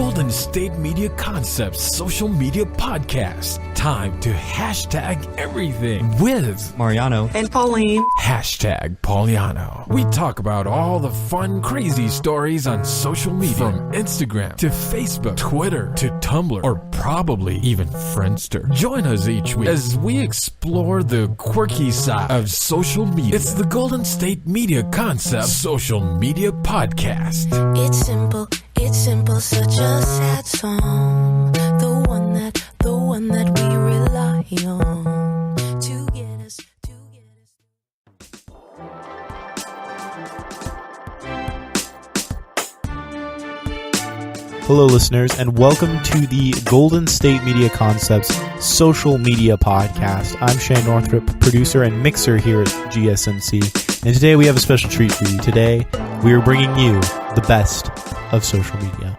Golden State Media Concepts social media podcast. Time to hashtag everything with Mariano and Pauline. Hashtag Pauliano. We talk about all the fun, crazy stories on social media, from Instagram to Facebook, Twitter to Tumblr, or probably even Friendster. Join us each week as we explore the quirky side of social media. It's the Golden State Media Concepts social media podcast. It's simple, such a sad song. The one that we rely on to get us. Hello, listeners, and welcome to the Golden State Media Concepts social media podcast. I'm Shane Northrup, producer and mixer here at GSMC, and today we have a special treat for you. Today, we are bringing you the best of social media.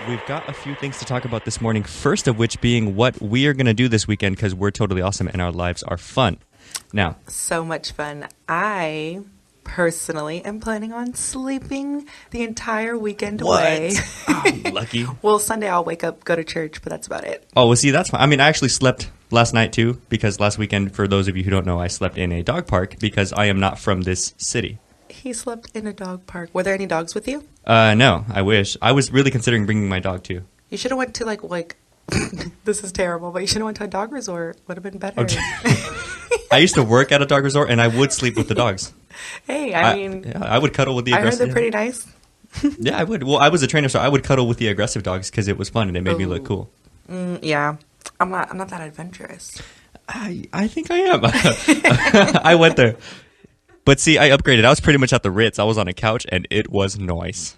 We've got a few things to talk about this morning, first of which being what we are going to do this weekend because we're totally awesome and our lives are fun. Now, So much fun. I personally am planning on sleeping the entire weekend away. Oh, lucky. Well, Sunday I'll wake up, go to church, but that's about it. Oh, well, see, that's fine. I mean, I actually slept last night, too, because last weekend, for those of you who don't know, I slept in a dog park because I am not from this city. He slept in a dog park. Were there any dogs with you? No, I wish. I was really considering bringing my dog, too. You should have went to like this is terrible, but you should have went to a dog resort. Would have been better. I used to work at a dog resort, and I would sleep with the dogs. Hey, I mean, I would cuddle with the I heard aggressive. they're pretty nice. Yeah, I would. Well, I was a trainer, so I would cuddle with the aggressive dogs because it was fun and it made me look cool. Yeah, I'm not that adventurous. I think I am. I went there. But see, I upgraded. I was pretty much at the Ritz. I was on a couch, and it was nice.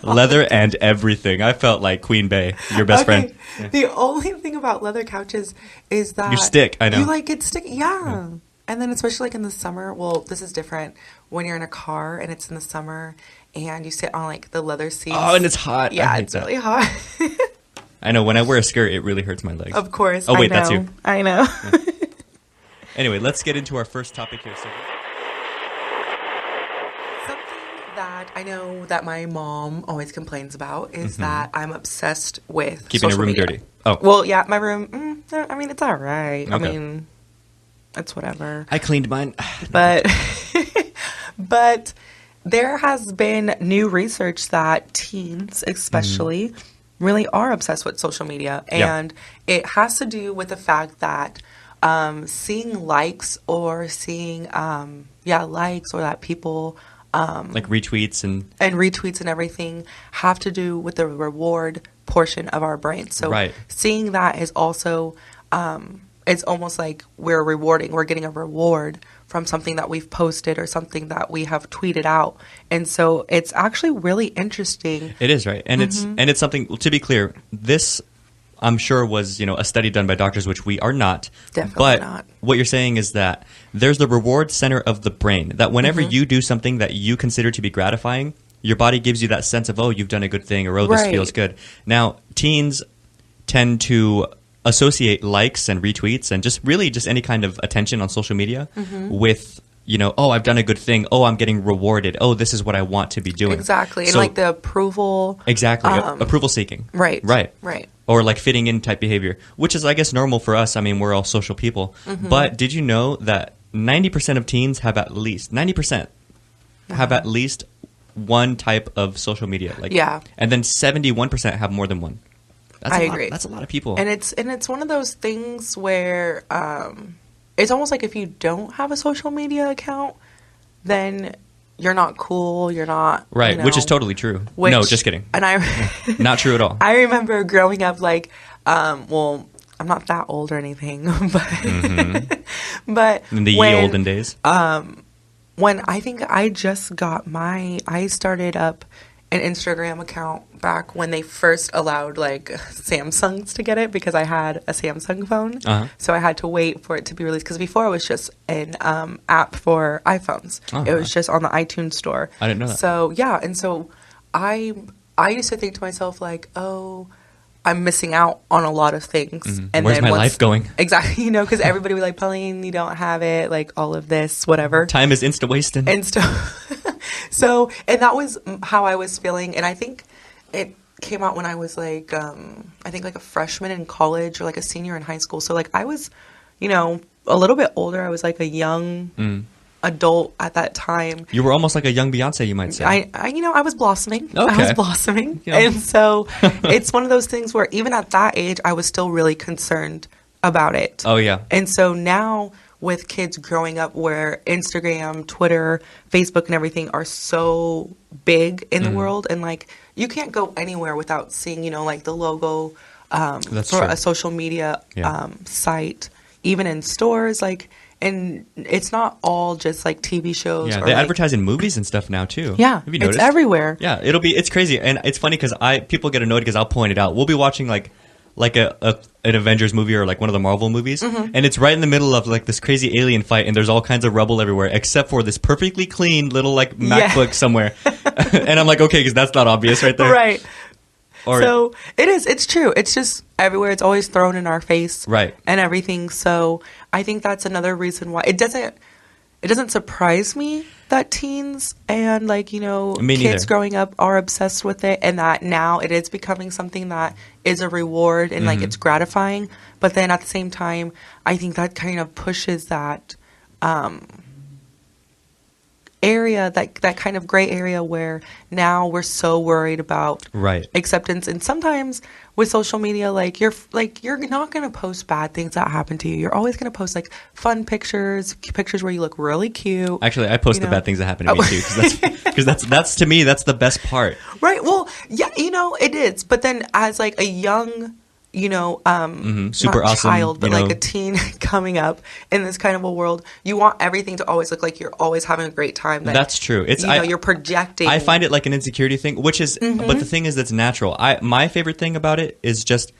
Leather and everything. I felt like Queen Bey, your best friend. Yeah. The only thing about leather couches is that You stick, I know. You like get sticky. Yeah. And then especially like in the summer, well, this is different when you're in a car and it's in the summer and you sit on like the leather seats. Oh, and it's hot. Yeah, I hate it's that. really hot. I know. When I wear a skirt, it really hurts my legs. Of course. Oh, wait, I know. that's you. I know. Yeah. Anyway, let's get into our first topic here. Something that I know that my mom always complains about is that I'm obsessed with Keeping a social room media. dirty. Oh. Well, yeah, my room, I mean, it's all right. I Okay. mean, it's whatever. I cleaned mine. But but there has been new research that teens especially really are obsessed with social media. Yeah. And it has to do with the fact that seeing likes or seeing likes or that people Like retweets and retweets and everything have to do with the reward portion of our brain. So Right. seeing that is also it's almost like we're getting a reward from something that we've posted or something that we have tweeted out. And so it's actually really interesting. it is, right? And it's something, to be clear, this I'm sure was, a study done by doctors, which we are not. Definitely but not. What you're saying is that there's the reward center of the brain, that whenever you do something that you consider to be gratifying, your body gives you that sense of, oh, you've done a good thing, or oh, this Right. feels good. Now, teens tend to associate likes and retweets and just any kind of attention on social media with, oh, I've done a good thing. Oh, I'm getting rewarded. Oh, this is what I want to be doing. Exactly. So- and like the approval. Exactly. Approval seeking. Right. Right. Or like fitting in type behavior, which is, I guess, normal for us. I mean, we're all social people. But did you know that 90% of teens have at least, 90% have at least one type of social media? Yeah. And then 71% have more than one. That's I a lot. agree. That's a lot of people. And it's one of those things where it's almost like if you don't have a social media account, then you're not cool. You're not right, which is totally true. Which, no, just kidding. And Not true at all. I remember growing up like, well, I'm not that old or anything, but In the when, ye olden days. When I think I just got I started up an Instagram account back when they first allowed like Samsungs to get it because I had a Samsung phone. So I had to wait for it to be released because before it was just an app for iPhones. It was just on the iTunes store. I didn't know that. So yeah, and so I used to think to myself like, oh, I'm missing out on a lot of things. And Where's then my life going? Exactly, because everybody was like, Pauline, you don't have it, like all of this, whatever. Time is insta-wasting. And so, and that was how I was feeling. And I think it came out when I was like, I think like a freshman in college or like a senior in high school. So like I was, a little bit older. I was like a young adult at that time. You were almost like a young Beyonce, you might say. I was blossoming. Okay. I was blossoming. Yeah. And so it's one of those things where even at that age, I was still really concerned about it. Oh, yeah. And so now with kids growing up where Instagram, Twitter, Facebook and everything are so big in the world, and like you can't go anywhere without seeing, like the logo That's for true. a social media site, even in stores, like. And it's not all just like TV shows. Yeah, or they like, advertise in movies and stuff now too. Yeah, have you noticed? it's everywhere. Yeah, it's crazy, and it's funny because people get annoyed because I'll point it out. We'll be watching like an Avengers movie or like one of the Marvel movies, and it's right in the middle of like this crazy alien fight, and there's all kinds of rubble everywhere except for this perfectly clean little like MacBook somewhere, and I'm like, okay, because that's not obvious right there, Right. Or, so it is. It's true. It's just everywhere. It's always thrown in our face, Right. and everything. So I think that's another reason why it doesn't surprise me that teens and like Me kids neither. growing up are obsessed with it, and that now it is becoming something that is a reward and like it's gratifying. But then at the same time, I think that kind of pushes that area, that kind of gray area where now we're so worried about Right. acceptance. And sometimes with social media, like you're not going to post bad things that happen to you. You're always going to post like fun pictures where you look really cute. Actually, I post the bad things that happen to me too, because that's to me that's the best part. Right. Well, yeah, it is. But then as like a young, Super not awesome, child, but like a teen coming up in this kind of a world, you want everything to always look like you're always having a great time. That's true. You're projecting. I find it like an insecurity thing, which is, but the thing is that's natural. My favorite thing about it is just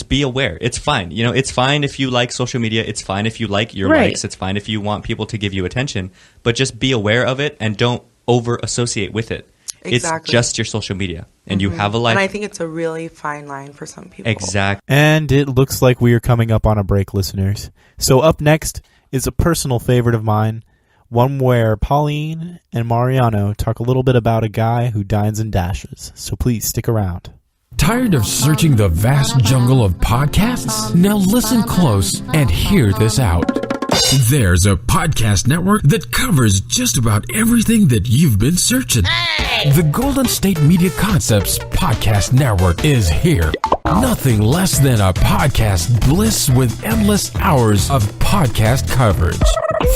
be aware. It's fine. It's fine if you like social media. It's fine if you like your Right. likes. It's fine if you want people to give you attention, but just be aware of it and don't over associate with it. Exactly. It's just your social media, and you have a life. And I think it's a really fine line for some people. Exactly. And it looks like we are coming up on a break, listeners. So up next is a personal favorite of mine, one where Pauline and Mariano talk a little bit about a guy who dines and dashes. So please stick around. Tired of searching the vast jungle of podcasts? Now listen close and hear this out. There's a podcast network that covers just about everything that you've been searching. The Golden State Media Concepts Podcast Network is here. Nothing less than a podcast bliss with endless hours of podcast coverage.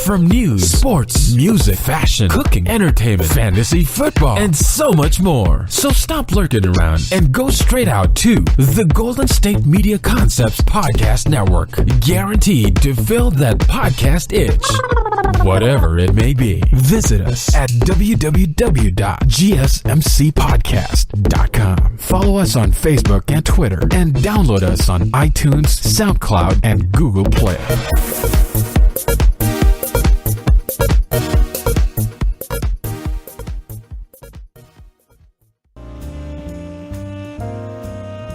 From news, sports, music, fashion, cooking, entertainment, fantasy, football, and so much more. So stop lurking around and go straight out to the Golden State Media Concepts Podcast Network. Guaranteed to fill that podcast itch. Whatever it may be. Visit us at www.gsmcpodcast.com. Follow us on Facebook and Twitter, and download us on iTunes, SoundCloud, and Google Play.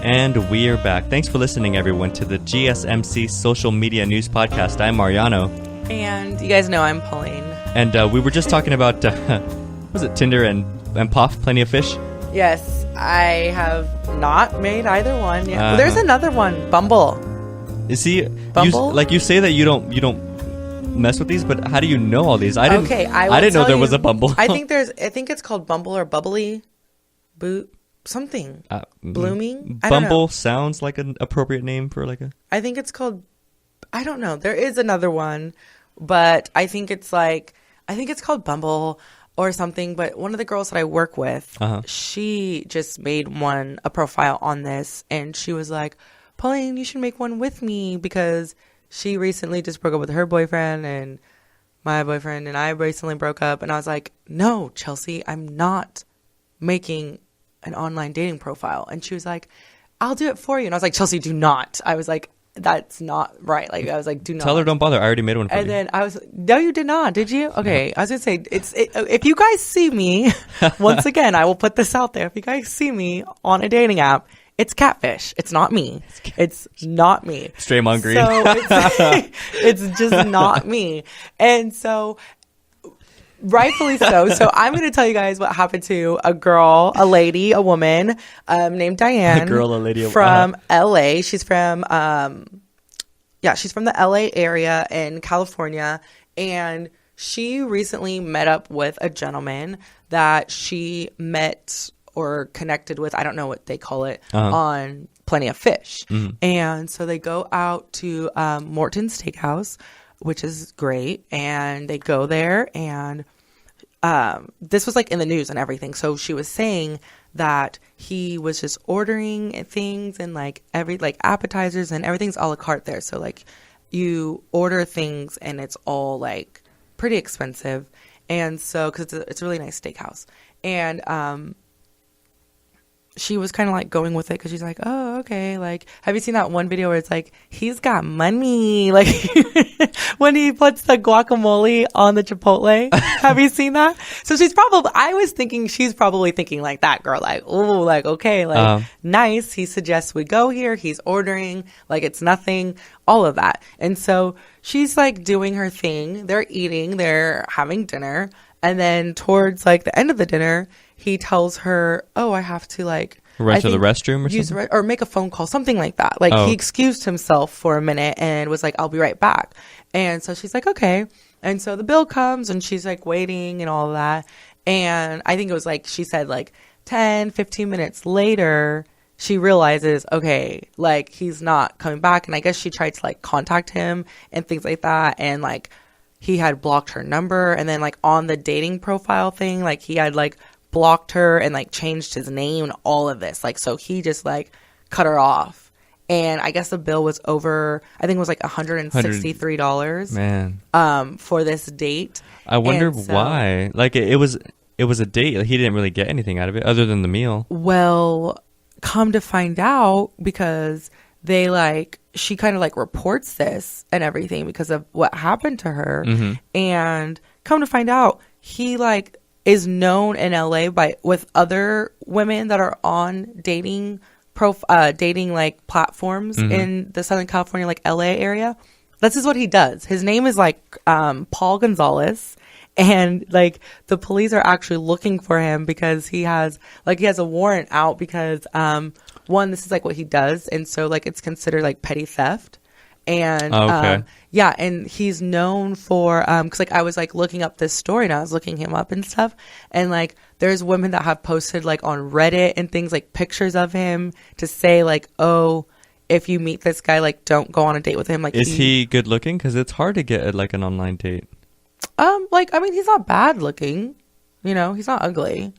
And we are back. Thanks for listening, everyone, to the GSMC Social Media News Podcast. I'm Mariano. And you guys know I'm Pauline. And we were just talking about, was it Tinder and Puff, Plenty of Fish? Yes, I have not made either one yet. Uh-huh. There's another one, Bumble. You see, Bumble? you say that you don't mess with these, but how do you know all these? I didn't know there was a Bumble. I think it's called Bumble or Bubbly, something. Blooming. I don't know. Bumble sounds like an appropriate name for like a. I think it's called. I don't know. There is another one, but I think it's called Bumble or something. But one of the girls that I work with, she just made a profile on this, and she was like, Pauline, you should make one with me because she recently just broke up with her boyfriend, and my boyfriend and I recently broke up. And I was like, no, Chelsea, I'm not making an online dating profile. And she was like, I'll do it for you. And I was like, Chelsea, do not. I was like, that's not right. Like, I was like, do not. Tell her don't bother. I already made one for you. And then I was, no, you did not. Did you? Okay. No. I was going to say, if you guys see me, once again, I will put this out there. If you guys see me on a dating app It's catfish. It's not me. It's not me. Straymon Green. So it's just not me. And so rightfully so. So I'm going to tell you guys what happened to a lady, a woman named Diane. A girl, a lady. From LA. She's from, she's from the LA area in California. And she recently met up with a gentleman that she met or connected with, I don't know what they call it, on Plenty of Fish. Mm-hmm. And so they go out to Morton's Steakhouse, which is great. And they go there, and this was like in the news and everything. So she was saying that he was just ordering things and like appetizers and everything's a la carte there. So like you order things and it's all like pretty expensive. And so, cause it's a really nice steakhouse. And, she was kind of like going with it because she's like, oh, okay. Like, have you seen that one video where it's like, he's got money? Like, when he puts the guacamole on the Chipotle. Have you seen that? So I was thinking she's probably thinking like that girl, like, oh, like, okay, like, nice. He suggests we go here. He's ordering. Like, it's nothing, all of that. And so she's like doing her thing. They're eating. They're having dinner. And then towards like the end of the dinner, he tells her, oh, I have to like run to the restroom or something? Or make a phone call, something like that. Like he excused himself for a minute and was like, I'll be right back. And so she's like, okay. And so the bill comes and she's like waiting and all of that. And I think it was like, she said like 10, 15 minutes later, she realizes, okay, like he's not coming back. And I guess she tried to like contact him and things like that. And like he had blocked her number. And then like on the dating profile thing, like he had like blocked her and like changed his name and all of this. Like, so he just like cut her off. And I guess the bill was over, I think it was like $163. Man. For this date. I wonder why. Like it was a date. Like, he didn't really get anything out of it other than the meal. Well, come to find out, because she kind of like reports this and everything because of what happened to her. Mm-hmm. And come to find out, he like is known in LA with other women that are on dating like platforms in the Southern California, like LA area. This is what he does. His name is like Paul Gonzalez. And like the police are actually looking for him because he has a warrant out because one, this is like what he does, and so like it's considered like petty theft. And and he's known for because like I was like looking up this story and I was looking him up and stuff, and like there's women that have posted like on Reddit and things like pictures of him to say like, oh, if you meet this guy, like don't go on a date with him. Like, is he good looking? Because it's hard to get like an online date. Like I mean, he's not bad looking, you know, he's not ugly.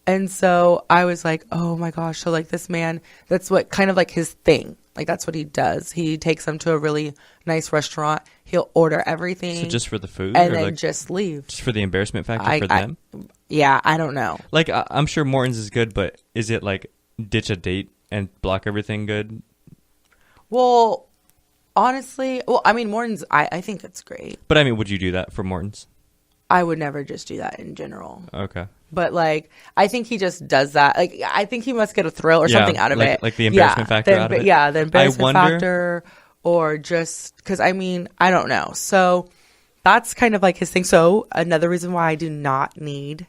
And so I was like, oh my gosh, so like this man, that's what kind of like his thing. Like, that's what he does. He takes them to a really nice restaurant. He'll order everything. So just for the food? And then like, just leave. Just for the embarrassment factor for them? Yeah, I don't know. Like, I'm sure Morton's is good, but is it like ditch a date and block everything good? Well, honestly, I mean, Morton's, I think it's great. But I mean, would you do that for Morton's? I would never just do that in general. Okay. But like, I think he just does that. Like, I think he must get a thrill or something out of it. Like the embarrassment factor out of it? Yeah, the embarrassment factor, or just, because I mean, I don't know. So that's kind of like his thing. So another reason why I do not need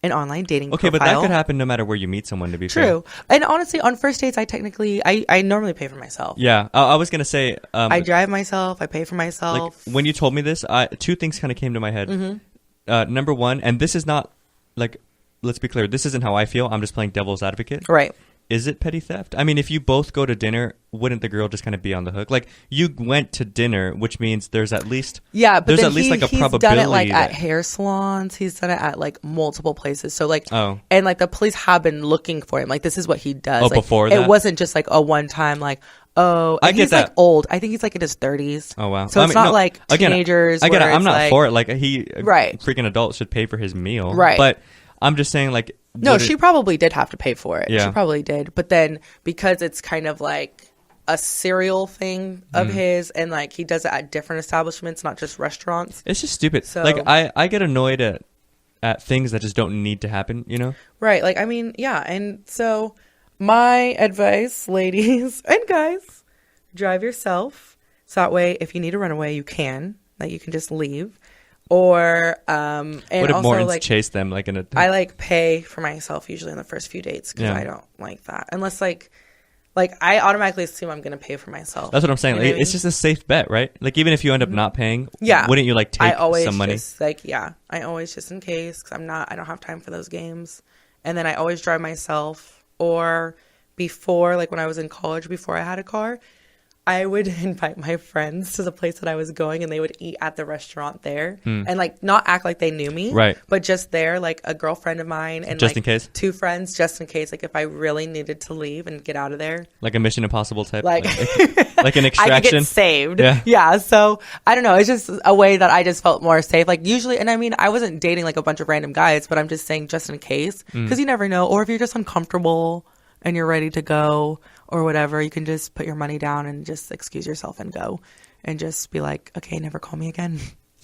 an online dating profile. But that could happen no matter where you meet someone, to be fair. True. And honestly, on first dates, I normally pay for myself. Yeah. I was going to say. I drive myself. I pay for myself. Like, when you told me this, two things kind of came to my head. Mm-hmm. Number one, and this is not, like, let's be clear, this isn't how I feel. I'm just playing devil's advocate. Right. Is it petty theft? I mean, if you both go to dinner, wouldn't the girl just kind of be on the hook? Like, you went to dinner, which means there's at least but there's then at least like a probability. He's done it like at hair salons. He's done it at like multiple places. So like, and like the police have been looking for him. Like, this is what he does. Oh, like, before that, it wasn't just like a one time like. Oh, and I get he's that. Like old. I think he's like in his 30s. Oh wow! So it's not like teenagers. I get it. I'm not like, for it. Like freaking adult should pay for his meal. Right. But I'm just saying, like, no, she probably did have to pay for it. Yeah. She probably did. But then because it's kind of like a serial thing of his, and like he does it at different establishments, not just restaurants. It's just stupid. So, like I get annoyed at things that just don't need to happen. You know? Right. Like, I mean, yeah. And so My advice, ladies and guys, drive yourself. So that way, if you need to run away, you can. Like, you can just leave. Or, and what if also, Morton's like, chase them, like, in a... I, like, pay for myself usually on the first few dates because I don't like that. Unless, like, I automatically assume I'm going to pay for myself. That's what I'm saying. You know Like, it's just a safe bet, right? Like, even if you end up not paying, wouldn't you, like, take some money? I always just in case because I don't have time for those games. And then I always drive myself. Or before, like, when I was in college, before I had a car, I would invite my friends to the place that I was going and they would eat at the restaurant there and like not act like they knew me. Right. But just there, like a girlfriend of mine and just like in case? 2 friends just in case, like if I really needed to leave and get out of there. Like a Mission Impossible type? Like an extraction? I could get saved. Yeah. Yeah. So I don't know. It's just a way that I just felt more safe. Like usually, and I mean, I wasn't dating like a bunch of random guys, but I'm just saying just in case because you never know. Or if you're just uncomfortable and you're ready to go or whatever, you can just put your money down and just excuse yourself and go and just be like, okay, never call me again.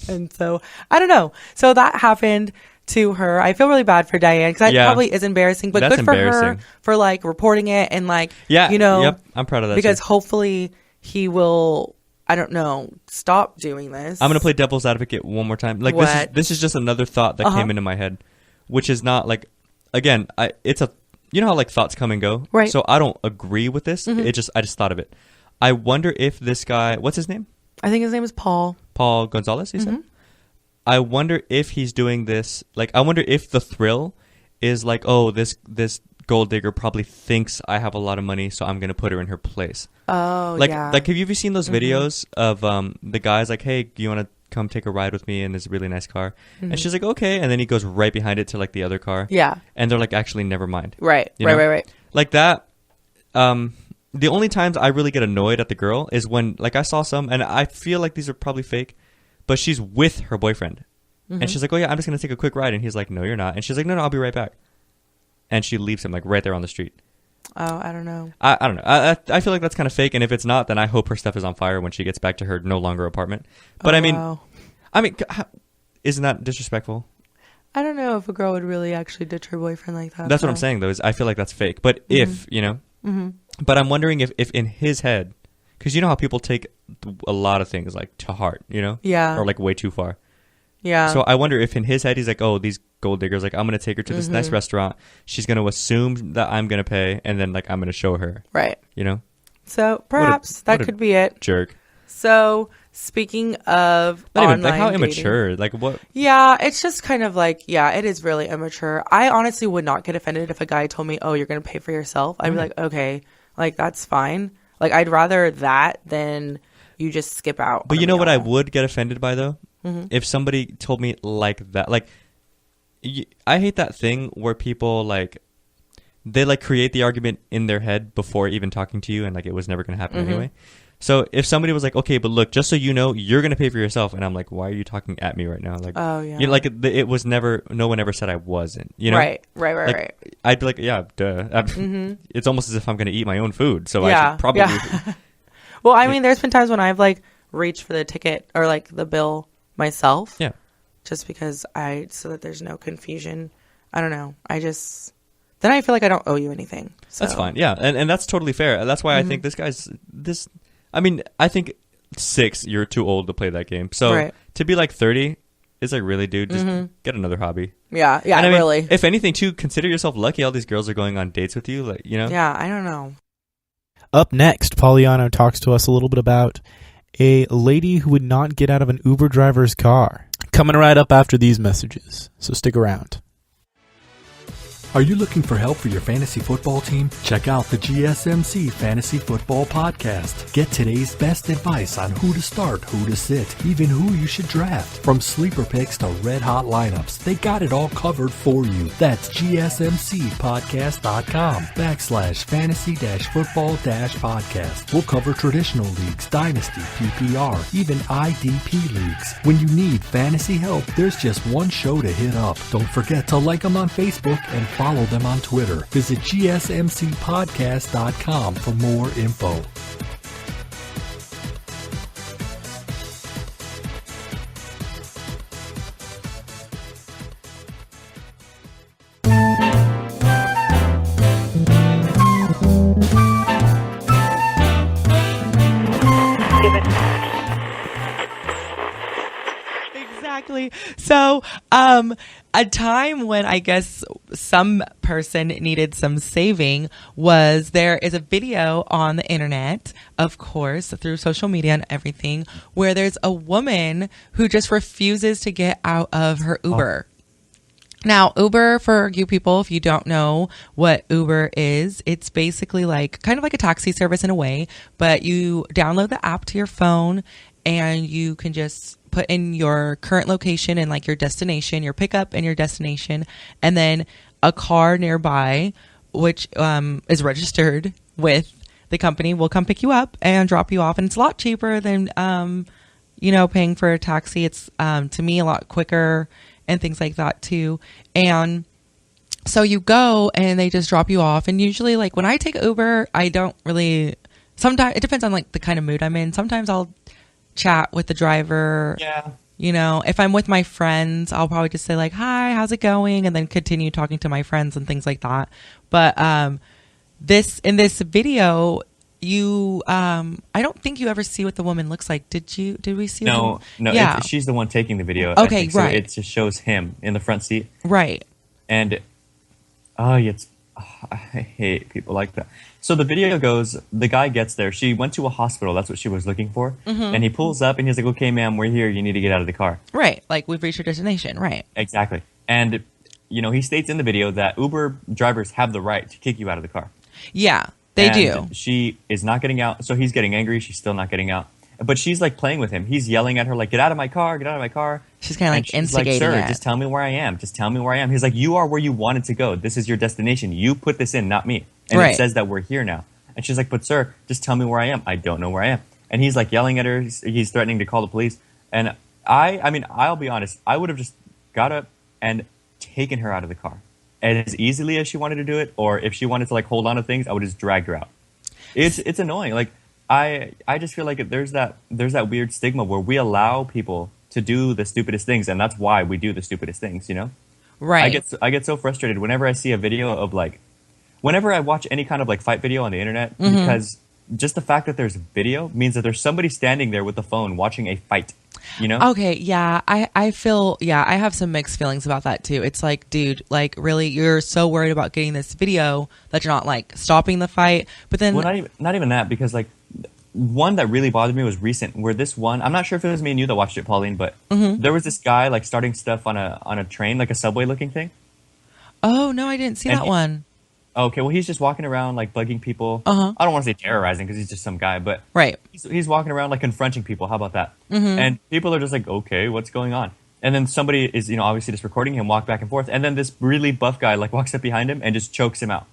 And so I don't know. So that happened to her. I feel really bad for Diane because that probably is embarrassing, but That's good for her for like reporting it and like, you know, yep, I'm proud of that because too. hopefully he will, I don't know, stop doing this. I'm going to play devil's advocate one more time. Like this is just another thought that came into my head, which is not like, again, you know how like thoughts come and go? Right. So I don't agree with this. I just thought of it. I wonder if this guy, what's his name? I think his name is Paul. Paul Gonzalez, you said? I wonder if he's doing this, like, I wonder if the thrill is like, oh, this gold digger probably thinks I have a lot of money, so I'm going to put her in her place. Oh, like, yeah. Like, have you ever seen those videos of the guys like, hey, do you want to come take a ride with me in this really nice car? And she's like, okay. And then he goes right behind it to like the other car. Yeah. And they're like, actually, never mind. Right. You know? Right. Like that. The only times I really get annoyed at the girl is when, like, I saw some, and I feel like these are probably fake, but she's with her boyfriend. And she's like, oh, yeah, I'm just going to take a quick ride. And he's like, no, you're not. And she's like, no, I'll be right back. And she leaves him, like, right there on the street. Oh, I don't know. I don't know. I feel like that's kind of fake. And if it's not, then I hope her stuff is on fire when she gets back to her no longer apartment. But wow. I mean, isn't that disrespectful? I don't know if a girl would really actually ditch her boyfriend like that. That's what I'm saying, though, is I feel like that's fake. But if, you know, but I'm wondering if in his head, because you know how people take a lot of things like to heart, you know? Yeah. Or like way too far. Yeah. So I wonder if in his head he's like, oh, these gold diggers, like I'm going to take her to this nice restaurant. She's going to assume that I'm going to pay, and then like I'm going to show her. Right. You know? So perhaps that could be it. Jerk. So speaking of not online even like how dating, immature, like what? Yeah, it's just kind of like, yeah, it is really immature. I honestly would not get offended if a guy told me, oh, you're going to pay for yourself. I'd be like, okay, like that's fine. Like I'd rather that than you just skip out. But you know what I would get offended by though? If somebody told me like that, like I hate that thing where people like they like create the argument in their head before even talking to you, and like it was never going to happen anyway. So if somebody was like, okay, but look, just so you know, you're going to pay for yourself, and I'm like, why are you talking at me right now? Like, oh yeah, you know, like it was never, no one ever said I wasn't, you know? Right. Like, I'd be like, yeah, duh. It's almost as if I'm going to eat my own food, so I should probably. Yeah. Well, I mean, there's been times when I've like reached for the ticket or like the bill myself. Yeah. Just because so that there's no confusion. I don't know. Then I feel like I don't owe you anything. So. That's fine. Yeah. And that's totally fair. That's why I think I mean, I think 6, you're too old to play that game. So to be like 30 is like, really, dude, just get another hobby. Yeah. Yeah. And I mean, really. If anything, too, consider yourself lucky. All these girls are going on dates with you. Like, you know? Yeah. I don't know. Up next, Poliano talks to us a little bit about a lady who would not get out of an Uber driver's car. Coming right up after these messages, so stick around. Are you looking for help for your fantasy football team? Check out the GSMC Fantasy Football Podcast. Get today's best advice on who to start, who to sit, even who you should draft. From sleeper picks to red hot lineups, they got it all covered for you. That's GSMCpodcast.com/fantasy-football-podcast. We'll cover traditional leagues, dynasty, PPR, even IDP leagues. When you need fantasy help, there's just one show to hit up. Don't forget to like them on Facebook and follow them on Twitter. Visit GSMCpodcast.com for more info. Exactly. So, a time when I guess some person needed some saving was there is a video on the internet, of course, through social media and everything, where there's a woman who just refuses to get out of her Uber. Now, Uber, for you people, if you don't know what Uber is, it's basically like kind of like a taxi service in a way, but you download the app to your phone and you can just put in your current location and like your destination, your pickup and your destination, and then a car nearby, which is registered with the company, will come pick you up and drop you off. And it's a lot cheaper than, paying for a taxi. It's, to me, a lot quicker and things like that too. And so you go and they just drop you off. And usually, like when I take Uber, I don't really, sometimes it depends on like the kind of mood I'm in. Sometimes I'll chat with the driver. Yeah. If I'm with my friends, I'll probably just say like, hi, how's it going? And then continue talking to my friends and things like that. But in this video, I don't think you ever see what the woman looks like. Did we see? No. Yeah. She's the one taking the video. Okay, so right. It just shows him in the front seat. Right. And I hate people like that. So the video goes, the guy gets there. She went to a hospital. That's what she was looking for. Mm-hmm. And he pulls up and he's like, okay, ma'am, we're here. You need to get out of the car. Right. Like we've reached your destination. Right. Exactly. And, he states in the video that Uber drivers have the right to kick you out of the car. Yeah, they do. She is not getting out. So he's getting angry. She's still not getting out. But she's like playing with him. He's yelling at her like, get out of my car, get out of my car. She's kind of like instigating like, sir, it. just tell me where I am. Just tell me where I am. He's like, you are where you wanted to go. This is your destination. You put this in, not me. And right. It says that we're here now. And she's like, but sir, just tell me where I am. I don't know where I am. And he's like yelling at her. He's threatening to call the police. And I'll be honest. I would have just got up and taken her out of the car as easily as she wanted to do it. Or if she wanted to like hold on to things, I would have just dragged her out. It's annoying. Like I just feel like there's that weird stigma where we allow people to do the stupidest things, and that's why we do the stupidest things, Right. I get so frustrated whenever I see a video of whenever I watch any kind of like fight video on the internet, mm-hmm. because just the fact that there's video means that there's somebody standing there with the phone watching a fight, Okay, yeah. I feel, I have some mixed feelings about that too. It's like, dude, like really, you're so worried about getting this video that you're not like stopping the fight. But then, well, not even that, because like one that really bothered me was recent, where this one, I'm not sure if it was me and you that watched it, Pauline, but mm-hmm. there was this guy like starting stuff on a train, like a subway looking thing. Oh no, I didn't see that one. Okay, well, he's just walking around, like, bugging people. Uh-huh. I don't want to say terrorizing, because he's just some guy, but right. he's walking around, like, confronting people. How about that? Mm-hmm. And people are just like, okay, what's going on? And then somebody is, obviously just recording him walk back and forth, and then this really buff guy, like, walks up behind him and just chokes him out.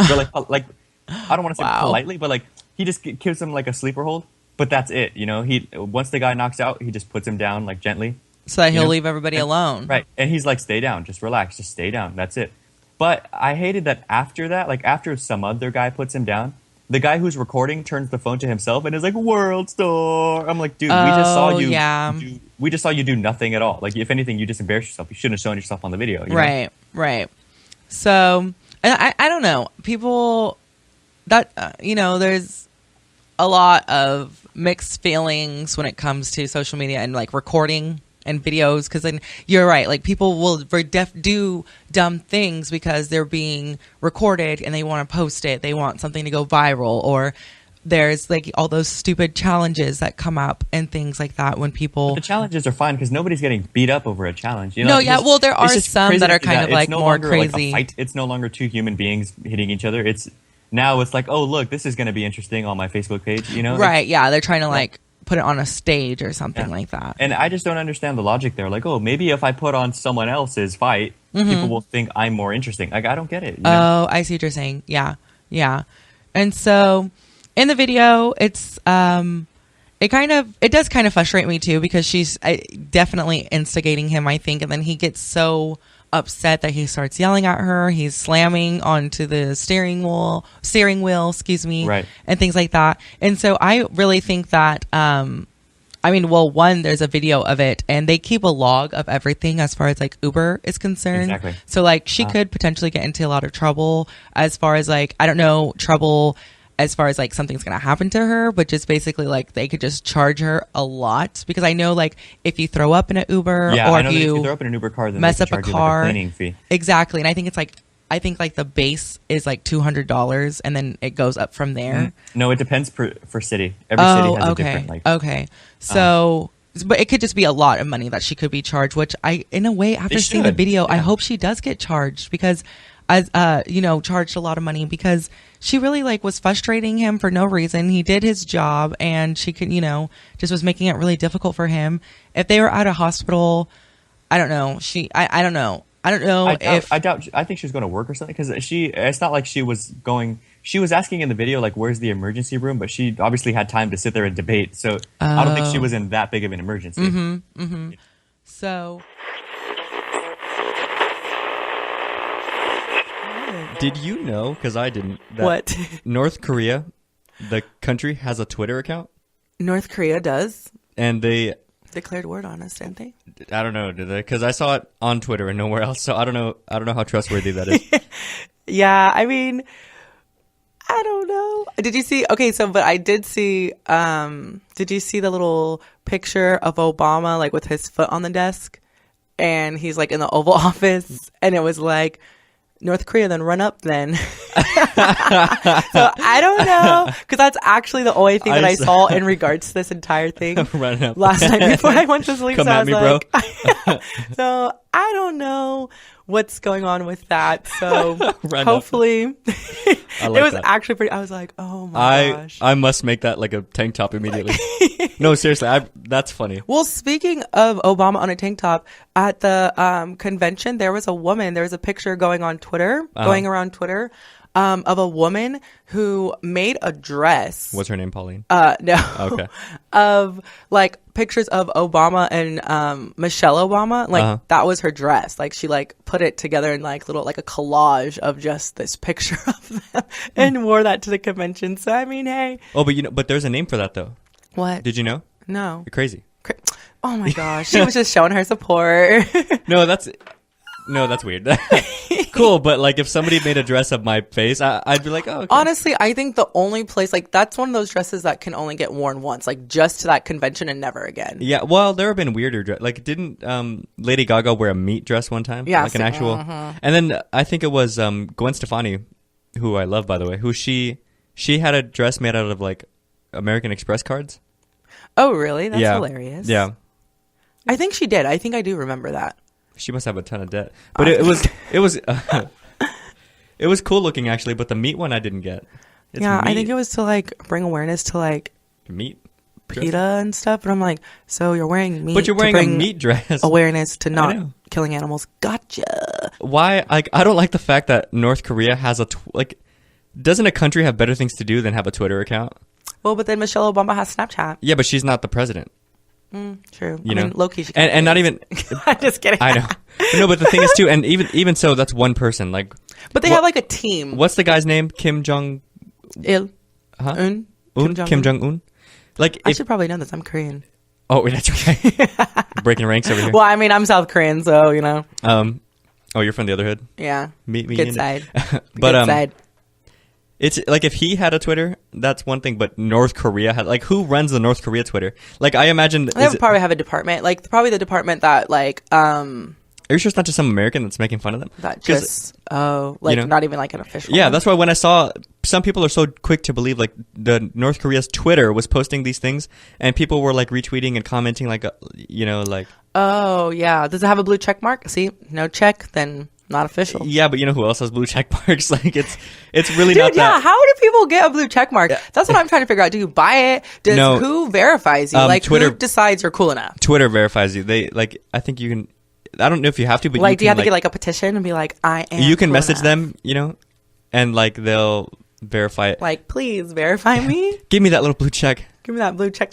So, like, I don't want to say politely, but, like, he just gives him, like, a sleeper hold, but that's it, once the guy knocks out, he just puts him down, like, gently. So that he'll leave everybody alone. Right, and he's like, stay down, just relax, just stay down, that's it. But I hated that after that, like after some other guy puts him down, the guy who's recording turns the phone to himself and is like, World Star. I'm like, dude, we just saw you. Yeah. We just saw you do nothing at all. Like, if anything, you just embarrassed yourself. You shouldn't have shown yourself on the video. Right, right. So, I don't know. People that, there's a lot of mixed feelings when it comes to social media and like recording and videos, because then you're right, like people will do dumb things because they're being recorded and they want to post it, they want something to go viral, or there's like all those stupid challenges that come up and things like that when people. But the challenges are fine because nobody's getting beat up over a challenge. No, yeah, well there are some that are kind of like more crazy. Like a fight. It's no longer two human beings hitting each other. It's like, oh look, this is going to be interesting on my Facebook page. Right? Yeah, they're trying to like put it on a stage or something like that. And I just don't understand the logic there. Like, oh, maybe if I put on someone else's fight, mm-hmm. people will think I'm more interesting. Like, I don't get it. Oh, I see what you're saying. Yeah. Yeah. And so in the video, it's, it does kind of frustrate me too, because she's definitely instigating him, I think. And then he gets so upset that he starts yelling at her. He's slamming onto the steering wheel, right. and things like that. And so I really think that, one, there's a video of it and they keep a log of everything as far as like Uber is concerned. Exactly. So like she could potentially get into a lot of trouble as far as like, I don't know, trouble as far as like something's gonna happen to her, but just basically like they could just charge her a lot, because I know like if you throw up in an Uber, Yeah, or I know if that if you you throw up in an Uber car, then mess they up can a charge car, you like a cleaning fee. exactly. And I think like the base is like $200, and then it goes up from there. No, it depends for city. Every city has a different like. Okay, so. But it could just be a lot of money that she could be charged, which in a way, after seeing the video, I hope she does get charged, because charged a lot of money, because she really like was frustrating him for no reason. He did his job, and she could, just was making it really difficult for him. If they were at a hospital, I don't know. I don't know. I don't know I think she was going to work or something, because it's not like she was going. She was asking in the video, like, where's the emergency room? But she obviously had time to sit there and debate. So I don't think she was in that big of an emergency. Mm-hmm, mm-hmm. So. Did you know, because I didn't, that What? North Korea, the country, has a Twitter account? North Korea does. And they declared war on us, didn't they? I don't know, did they? Because I saw it on Twitter and nowhere else. So I don't know how trustworthy that is. Yeah, I mean, I don't know. Did you see? Okay, but I did see. Did you see the little picture of Obama like with his foot on the desk, and he's like in the Oval Office, and it was like North Korea, then run up, then. So I don't know, because that's actually the only thing that I saw in regards to this entire thing. Run up last night before I went to sleep. Come so at I was me, like, bro. So I don't know what's going on with that. So hopefully it was that. actually pretty. I was like, oh my gosh. I must make that like a tank top immediately. No, seriously, that's funny. Well, speaking of Obama on a tank top, at the convention, there was a picture going around Twitter, of a woman who made a dress. What's her name, Pauline? No. Okay. Of like pictures of Obama and Michelle Obama. Like that was her dress. Like she like put it together in like little like a collage of just this picture of them and wore that to the convention. So I mean, hey. Oh, but there's a name for that though. What? Did you know? No. You're crazy. Oh my gosh. She was just showing her support. No, that's weird. Cool, but like if somebody made a dress of my face, I'd be like, oh, okay. Honestly, I think the only place, like that's one of those dresses that can only get worn once, like just to that convention and never again. Yeah, well, there have been weirder dresses. Like didn't Lady Gaga wear a meat dress one time? Yeah. Like an actual. And then I think it was Gwen Stefani, who I love, by the way, who she had a dress made out of like American Express cards. Oh, really? That's hilarious. Yeah. I think she did. I think I do remember that. She must have a ton of debt. But it was it was cool looking actually, but the meat one I didn't get. I think it was to like bring awareness to like meat PETA and stuff. But I'm like, so you're wearing meat, but you're wearing a meat dress. Awareness to not killing animals. Gotcha. Why? Like, I don't like the fact that North Korea has doesn't a country have better things to do than have a Twitter account? Well, but then Michelle Obama has Snapchat. Yeah, but she's not the president. True. You know, low-key she and not even. I'm just kidding. I know. No, but the thing is too, and even so, that's one person. Like, but they have like a team. What's the guy's name? Kim Jong Il. Un. Kim Jong Un. Like, I should probably know this. I'm Korean. Oh, that's okay. Breaking ranks over here. Well, I mean, I'm South Korean, so you know. Oh, you're from the other hood. Yeah. Meet me. Good side. But Good side. It's like if he had a Twitter, that's one thing. But North Korea had who runs the North Korea Twitter? Like I imagine they probably have a department, like probably the department that like. Are you sure it's not just some American that's making fun of them? That just not even like an official. Yeah, that's why when I saw some people are so quick to believe like the North Korea's Twitter was posting these things, and people were like retweeting and commenting like. Oh yeah, does it have a blue check mark? See, no check, then. Not official. Yeah, but you know who else has blue check marks? Like it's really Dude, not that. Yeah, how do people get a blue check mark? That's what I'm trying to figure out. Do you buy it? Who verifies you? Like Twitter, who decides you're cool enough? Twitter verifies you. They I think you can. I don't know if you have to, but like, do you have to get like a petition and be like, I am. You can cool message enough. them, and like they'll verify it. Like, please verify me. Give me that little blue check. Give me that blue check.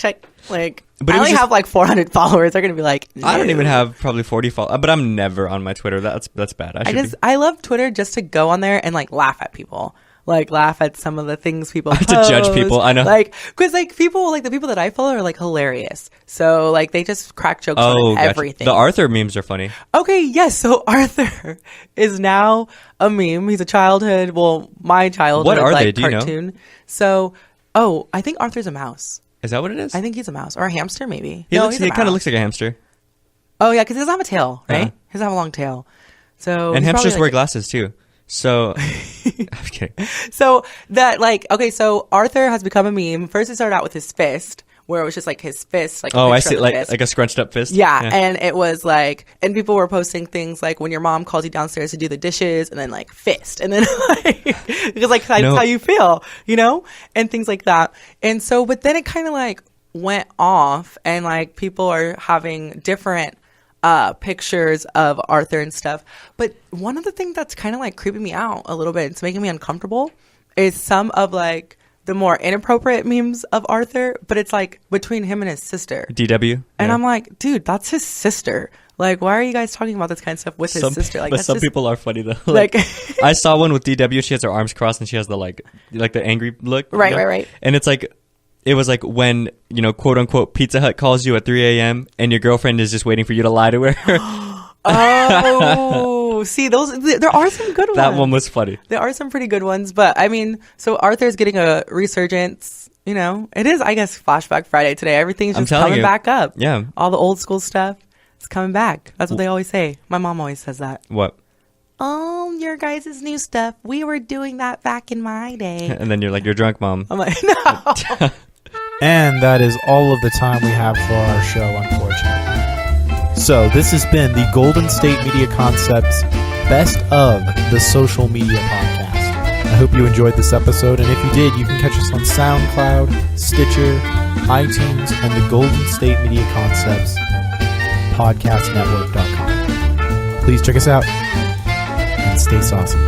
Like, but I only have like 400 followers. They're gonna be like, no. I don't even have probably 40 followers, but I'm never on my Twitter. That's bad. I love Twitter just to go on there and like laugh at people. like laugh at some of the things people To judge post. people, I know. Like, because like people, like the people that I follow are like hilarious. So like they just crack jokes on gotcha. everything. The Arthur memes are funny. Okay, yes. So Arthur is now a meme. He's a my childhood. What are like, they? Do you know? cartoon. So, I think Arthur's a mouse. Is that what it is? I think he's a mouse or a hamster, maybe. He he's a kind of mouse. looks like a hamster. Oh yeah, because he doesn't have a tail, right? Yeah. He doesn't have a long tail. So And he's hamsters probably, wear like, glasses too. So I'm kidding. So that so Arthur has become a meme. First, it started out with his fist, where it was just like his fist, like a Oh, I picture see, of the like fist. a scrunched up fist. Yeah, and it was like, and people were posting things like when your mom calls you downstairs to do the dishes, and then like fist, and then like because like that's No. how you feel, and things like that. And so, but then it kind of like went off, and like people are having different pictures of Arthur and stuff. But one of the things that's kind of like creeping me out a little bit, it's making me uncomfortable, is some of like the more inappropriate memes of Arthur, but it's like between him and his sister. DW. And yeah. I'm like, dude, that's his sister. Like, why are you guys talking about this kind of stuff with his sister? Like, but that's some just, people are funny though. like, I saw one with DW. She has her arms crossed and she has the like the angry look. Right. And it's like, it was like when, quote unquote, Pizza Hut calls you at 3 a.m. and your girlfriend is just waiting for you to lie to her. oh, see, there are some good ones. That one was funny. There are some pretty good ones, but I mean, so Arthur's getting a resurgence. It is, I guess, Flashback Friday today. Everything's I'm just telling coming you. back up. Yeah. All the old school stuff is coming back. That's what they always say. My mom always says that. What? Oh, your guys' new stuff. We were doing that back in my day. And then you're like, you're drunk, mom. I'm like, no. And that is all of the time we have for our show, unfortunately. So this has been the Golden State Media Concepts Best of the Social Media Podcast. I hope you enjoyed this episode, and if you did, you can catch us on SoundCloud, Stitcher, iTunes, and the Golden State Media Concepts podcastnetwork.com. Please check us out and stay saucy.